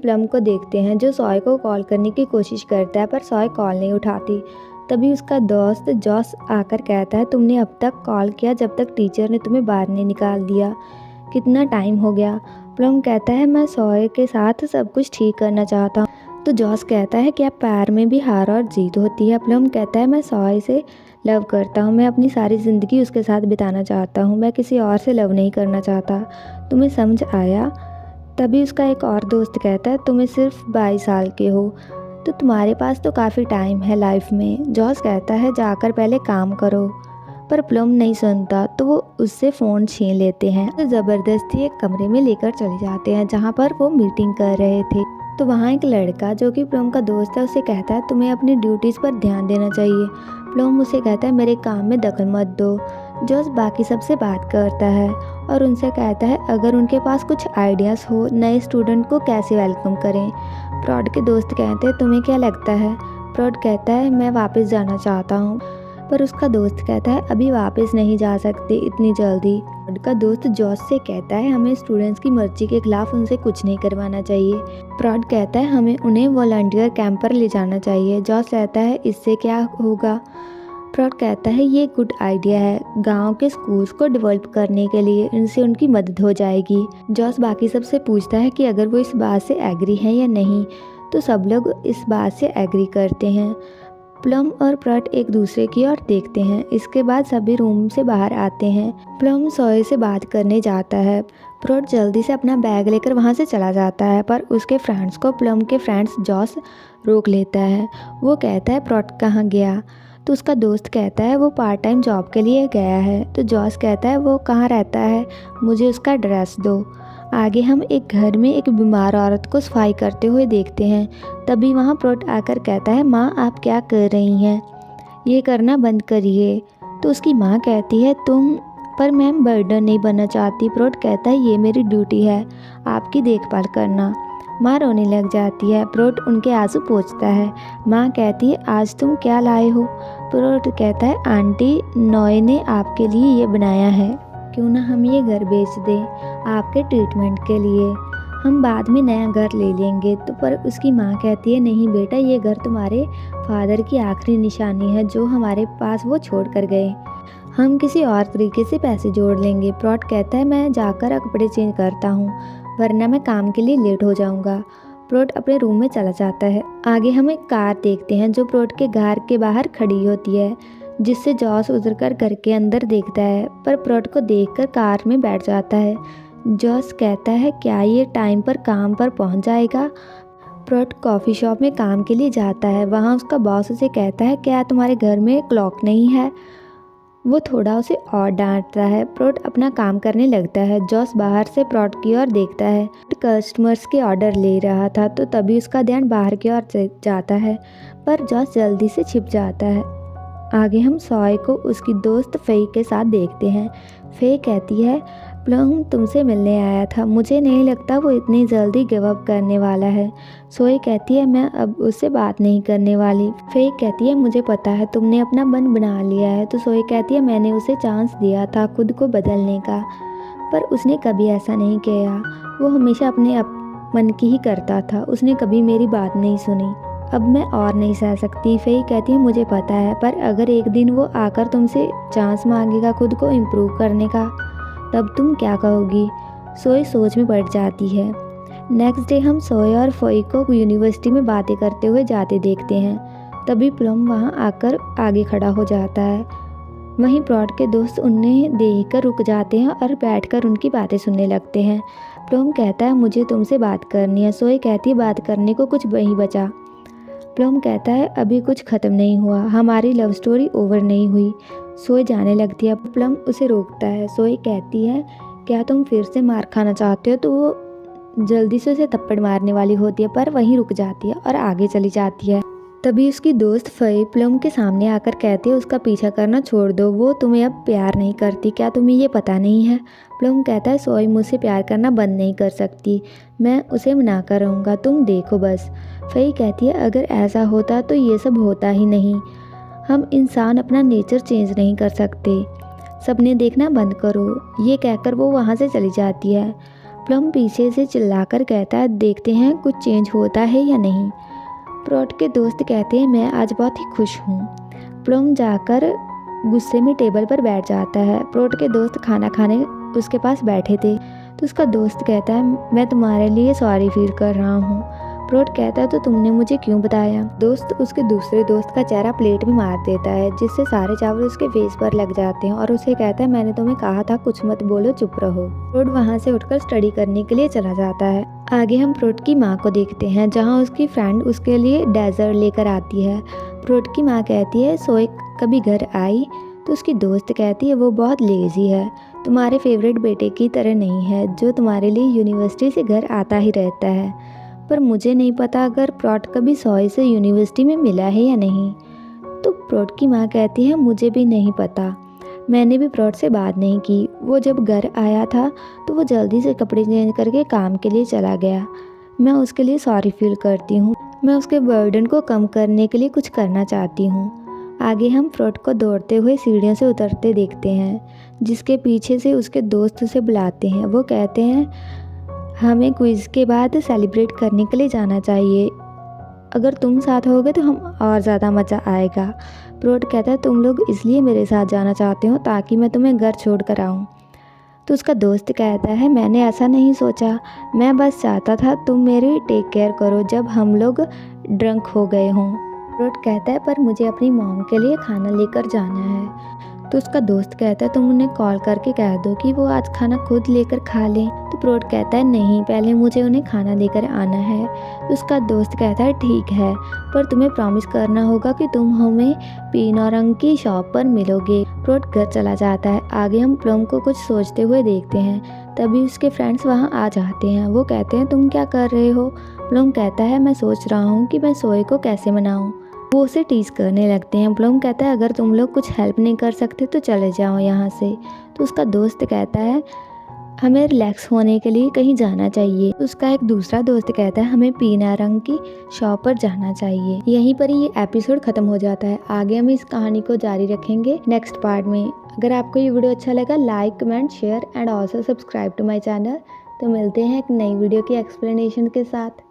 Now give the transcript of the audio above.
Plum को देखते हैं जो सॉय को कॉल करने की कोशिश करता है पर सॉय कॉल नहीं उठाती। तभी उसका दोस्त जॉस आकर कहता है तुमने अब तक कॉल किया जब तक टीचर ने तुम्हें बाहर नहीं निकाल दिया, कितना टाइम हो गया। प्लम कहता है मैं सॉय के साथ सब कुछ ठीक करना चाहता हूँ। तो जॉस कहता है क्या प्यार में भी हार और जीत होती है। प्लम कहता है मैं सॉय से लव करता हूँ, मैं अपनी सारी ज़िंदगी उसके साथ बिताना चाहता हूँ, मैं किसी और से लव नहीं करना चाहता। तुम्हें समझ आया। तभी उसका एक और दोस्त कहता है तुम्हें सिर्फ 22 साल के हो तो तुम्हारे पास तो काफ़ी टाइम है लाइफ में। जॉस कहता है जाकर पहले काम करो, पर प्लम नहीं सुनता तो वो उससे फ़ोन छीन लेते हैं तो ज़बरदस्ती एक कमरे में लेकर चले जाते हैं जहाँ पर वो मीटिंग कर रहे थे। तो वहाँ एक लड़का जो कि प्लम का दोस्त है उसे कहता है तुम्हें अपनी ड्यूटीज़ पर ध्यान देना चाहिए। प्लम उसे कहता है मेरे काम में दखल मत दो। जॉस बाकी सबसे बात करता है और उनसे कहता है अगर उनके पास कुछ आइडियाज़ हो नए स्टूडेंट को कैसे वेलकम करें। प्रॉड के दोस्त कहते हैं तुम्हें क्या लगता है। प्रॉड कहता है मैं वापस जाना चाहता हूँ, पर उसका दोस्त कहता है अभी वापस नहीं जा सकते इतनी जल्दी। प्रॉड का दोस्त जॉस से कहता है हमें स्टूडेंट्स की मर्जी के खिलाफ उनसे कुछ नहीं करवाना चाहिए। प्रॉड कहता है हमें उन्हें वॉलंटियर कैंप पर ले जाना चाहिए। जॉस कहता है इससे क्या होगा। प्रॉड कहता है ये गुड आइडिया है, गांव के स्कूल्स को डेवलप करने के लिए इनसे उनकी मदद हो जाएगी। जॉस बाकी सबसे पूछता है कि अगर वो इस बात से एग्री हैं या नहीं, तो सब लोग इस बात से एग्री करते हैं। प्लम और प्रॉड एक दूसरे की ओर देखते हैं। इसके बाद सभी रूम से बाहर आते हैं। प्लम सॉय से बात करने जाता है। प्रॉड जल्दी से अपना बैग लेकर वहाँ से चला जाता है, पर उसके फ्रेंड्स को प्लम के फ्रेंड्स जॉस रोक लेता है। वो कहता है प्रॉड कहाँ गया। तो उसका दोस्त कहता है वो पार्ट टाइम जॉब के लिए गया है। तो जॉस कहता है वो कहाँ रहता है, मुझे उसका एड्रेस दो। आगे हम एक घर में एक बीमार औरत को सफाई करते हुए देखते हैं। तभी वहाँ प्रॉड आकर कहता है माँ आप क्या कर रही हैं, ये करना बंद करिए। तो उसकी माँ कहती है तुम पर मैम बर्डन नहीं बनना चाहती। प्रॉड कहता है ये मेरी ड्यूटी है आपकी देखभाल करना। माँ रोने लग जाती है। प्रॉड उनके आंसू पोंछता है। माँ कहती है आज तुम क्या लाए हो। प्रॉड कहता है आंटी नॉय ने आपके लिए ये बनाया है, क्यों ना हम ये घर बेच दें आपके ट्रीटमेंट के लिए, हम बाद में नया घर ले लेंगे। तो पर उसकी माँ कहती है नहीं बेटा ये घर तुम्हारे फादर की आखिरी निशानी है जो हमारे पास वो छोड़ कर गए, हम किसी और तरीके से पैसे जोड़ लेंगे। प्रॉड कहता है मैं जाकर कपड़े चेंज करता हूँ वरना मैं काम के लिए लेट हो जाऊँगा। प्रॉड अपने रूम में चला जाता है। आगे हम एक कार देखते हैं जो प्रॉड के घर के बाहर खड़ी होती है, जिससे जॉस उतरकर घर के अंदर देखता है, पर प्रॉड को देखकर कार में बैठ जाता है। जॉस कहता है क्या ये टाइम पर काम पर पहुंच जाएगा। प्रॉड कॉफ़ी शॉप में काम के लिए जाता है। वहाँ उसका बॉस उसे कहता है क्या तुम्हारे घर में क्लॉक नहीं है। वो थोड़ा उसे और डांटता है। प्रॉड अपना काम करने लगता है। जॉस बाहर से प्रॉड की ओर देखता है। कस्टमर्स के ऑर्डर ले रहा था तो तभी उसका ध्यान बाहर की ओर जाता है, पर जॉस जल्दी से छिप जाता है। आगे हम सॉय को उसकी दोस्त फेई के साथ देखते हैं। फेई कहती है प्लम तुमसे मिलने आया था, मुझे नहीं लगता वो इतनी जल्दी गिव अप करने वाला है। सोई कहती है मैं अब उससे बात नहीं करने वाली। फेई कहती है मुझे पता है तुमने अपना मन बना लिया है। तो सोई कहती है मैंने उसे चांस दिया था खुद को बदलने का, पर उसने कभी ऐसा नहीं किया, वो हमेशा अपने मन की ही करता था, उसने कभी मेरी बात नहीं सुनी। अब मैं और नहीं सह सकती। फेई कहती है मुझे पता है, पर अगर एक दिन वो आकर तुमसे चांस मांगेगा खुद को इम्प्रूव करने का, तब तुम क्या कहोगी। सोई सोच में पड़ जाती है। नेक्स्ट डे हम सोई और फोई को यूनिवर्सिटी में बातें करते हुए जाते देखते हैं। तभी प्लम वहाँ आकर आगे खड़ा हो जाता है। वहीं प्रॉड के दोस्त उन्हें देखकर रुक जाते हैं और बैठकर उनकी बातें सुनने लगते हैं। प्लम कहता है मुझे तुमसे बात करनी है। सोई कहती है बात करने को कुछ नहीं बचा। प्लम कहता है अभी कुछ ख़त्म नहीं हुआ, हमारी लव स्टोरी ओवर नहीं हुई। सोई जाने लगती है। प्लम उसे रोकता है। सोई कहती है क्या तुम फिर से मार खाना चाहते हो। तो वो जल्दी से उसे थप्पड़ मारने वाली होती है, पर वहीं रुक जाती है और आगे चली जाती है। तभी उसकी दोस्त फई प्लम के सामने आकर कहती है उसका पीछा करना छोड़ दो, वो तुम्हें अब प्यार नहीं करती, क्या तुम्हें ये पता नहीं है। प्लम कहता है सोई मुझसे प्यार करना बंद नहीं कर सकती, मैं उसे मना कर रहूँगा, तुम देखो बस। फई कहती है अगर ऐसा होता तो ये सब होता ही नहीं, हम इंसान अपना नेचर चेंज नहीं कर सकते, सपने देखना बंद करो। ये कहकर वो वहाँ से चली जाती है। प्लम पीछे से चिल्लाकर कहता है, देखते हैं कुछ चेंज होता है या नहीं। प्रोट के दोस्त कहते हैं, मैं आज बहुत ही खुश हूँ। प्लम जाकर गुस्से में टेबल पर बैठ जाता है। प्रोट के दोस्त खाना खाने उसके पास बैठे थे तो उसका दोस्त कहता है, मैं तुम्हारे लिए सॉरी फील कर रहा हूँ। प्रोट कहता है, तो तुमने मुझे क्यों बताया? दोस्त उसके दूसरे दोस्त का चेहरा प्लेट में मार देता है जिससे सारे चावल उसके फेस पर लग जाते हैं और उसे कहता है, मैंने तुम्हें कहा था कुछ मत बोलो, चुप रहो। प्रोट वहाँ से उठकर स्टडी करने के लिए चला जाता है। आगे हम प्रोट की माँ को देखते हैं जहाँ उसकी फ्रेंड उसके लिए डेजर्ट लेकर आती है। प्रोट की माँ कहती है, सोए कभी घर आई? तो उसकी दोस्त कहती है, वो बहुत लेजी है, तुम्हारे फेवरेट बेटे की तरह नहीं है जो तुम्हारे लिए यूनिवर्सिटी से घर आता ही रहता है। पर मुझे नहीं पता अगर प्रोट कभी सॉय से यूनिवर्सिटी में मिला है या नहीं। तो प्रोट की माँ कहती है, मुझे भी नहीं पता, मैंने भी प्रोट से बात नहीं की। वो जब घर आया था तो वो जल्दी से कपड़े चेंज करके काम के लिए चला गया। मैं उसके लिए सॉरी फील करती हूँ। मैं उसके बर्डन को कम करने के लिए कुछ करना चाहती हूँ। आगे हम प्रोट को दौड़ते हुए सीढ़ियों से उतरते देखते हैं जिसके पीछे से उसके दोस्त उसे बुलाते हैं। वो कहते हैं, हमें क्विज़ के बाद सेलिब्रेट करने के लिए जाना चाहिए, अगर तुम साथ होगे तो हम और ज़्यादा मज़ा आएगा। प्रोट कहता है, तुम लोग इसलिए मेरे साथ जाना चाहते हो ताकि मैं तुम्हें घर छोड़ कर आऊँ। तो उसका दोस्त कहता है, मैंने ऐसा नहीं सोचा, मैं बस चाहता था तुम मेरी टेक केयर करो जब हम लोग ड्रंक हो गए हों। प्रोट कहता है, पर मुझे अपनी मॉम के लिए खाना लेकर जाना है। तो उसका दोस्त कहता है, तुम उन्हें कॉल करके कह दो कि वो आज खाना खुद लेकर खा लें। तो प्रोट कहता है, नहीं, पहले मुझे उन्हें खाना लेकर आना है। तो उसका दोस्त कहता है, ठीक है, पर तुम्हें प्रॉमिस करना होगा कि तुम हमें पीनारंग की शॉप पर मिलोगे। प्रोट घर चला जाता है। आगे हम प्लम को कुछ सोचते हुए देखते हैं। तभी उसके फ्रेंड्स वहाँ आ जाते हैं। वो कहते हैं, तुम क्या कर रहे हो? प्लम कहता है, मैं सोच रहा हूँ कि मैं सोए को कैसे मनाऊँ। वो उसे टीज करने लगते हैं। प्लम कहता है, अगर तुम लोग कुछ हेल्प नहीं कर सकते तो चले जाओ यहाँ से। तो उसका दोस्त कहता है, हमें रिलैक्स होने के लिए कहीं जाना चाहिए। तो उसका एक दूसरा दोस्त कहता है, हमें पीनारंग की शॉप पर जाना चाहिए। यहीं पर ये एपिसोड खत्म हो जाता है। आगे हम इस कहानी को जारी रखेंगे नेक्स्ट पार्ट में। अगर आपको ये वीडियो अच्छा लगा, like, comment, share and also subscribe to my channel. तो मिलते हैं एक नई वीडियो की एक्सप्लेनेशन के साथ।